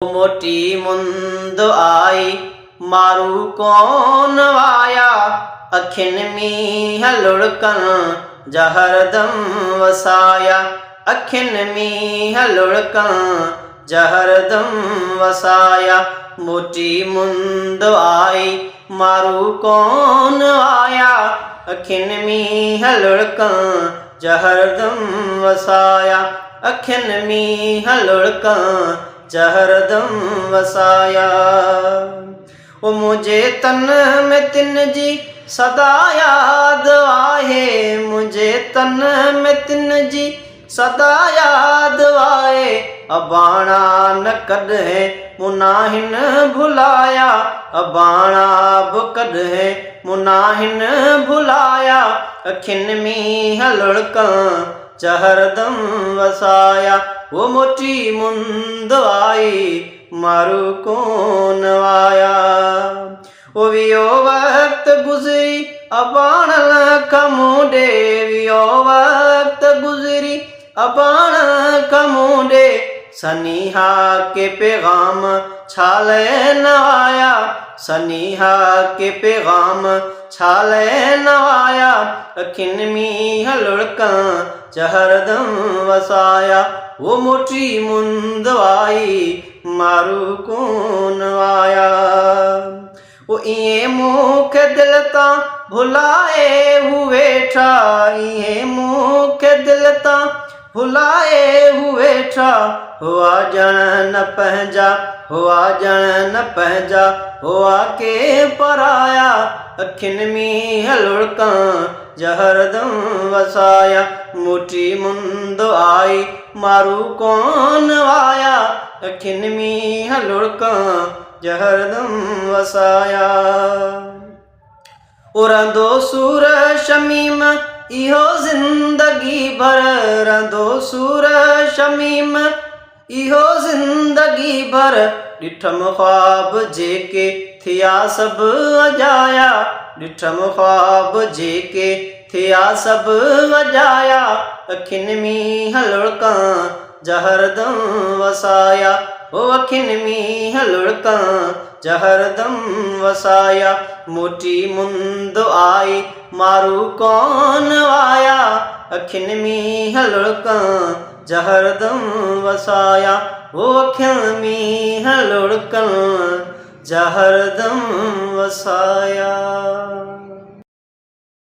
मोटी मुंद आई मारू कौन वाया। अखिन मींह लुढ़कन जहरदम वसाया। अखिन मींह लुढ़कन जहरदम वसाया। मोटी मुंद आई मारू कौन आया। अखिन मींह लुढ़कन जहरदम वसाया। अखिन मींह लुढ़कन जहरदम वसाया। ओ मुझे तन में तिन जी सदा याद आहे। मुझे तन में तिन जी सदा याद आए। अबाणा न कॾहिं मुनाहिन भुलाया। अबाणा बि कॾहिं मुनाहिन भुलाया। अखिन मींह लुढ़कन जहरदम वसाया। वो मोटी मुंद आई मारू कोन आया। वो वियो वक्त गुज़री अबाणन कमूंडे। वियो वक्त गुज़री अबाणन कमूंडे। सनीहा के पैगाम छाले न आया। सनीहा के पैगाम छाले न आया। अखिन मींह लुढ़कन जहरदम वसाया। वो मोटी मुंद आई मारू कोन आया। वो इएं मूंखे दिल तां भुलाए हू वेठा। इएं मूंखे दिल तां भुलाए हू वेठा। हुआ ॼण न पंहिंजा हुआ ॼण न पंहिंजा हुआ के पराया। अखिन मींह लुढ़कन जहरदम वसाया। मोटी मुंद आई मारू कोन आया। अखिन मींह लुढ़कन जहरदम वसाया। उड़ंदो सूर शमीम इहो ज़िंदगी भर। रहंदो सूर शमीम इहो ज़िंदगी भर। ॾिठम ख्वाब जेके थिया सभु अजाया। ॾिठम ख्वाब जेके थिया सभु अजाया। अखिन मींह लुढ़कन जहरदम वसाया। ओ अखिन मींह लुढ़कन जहरदम वसाया। मोटी मुंद आई मारू कौन आया। अखिन मींह लुढ़कन जहरदम वसाया। ओ अखिन मींह लुढ़कन जहरदम वसाया।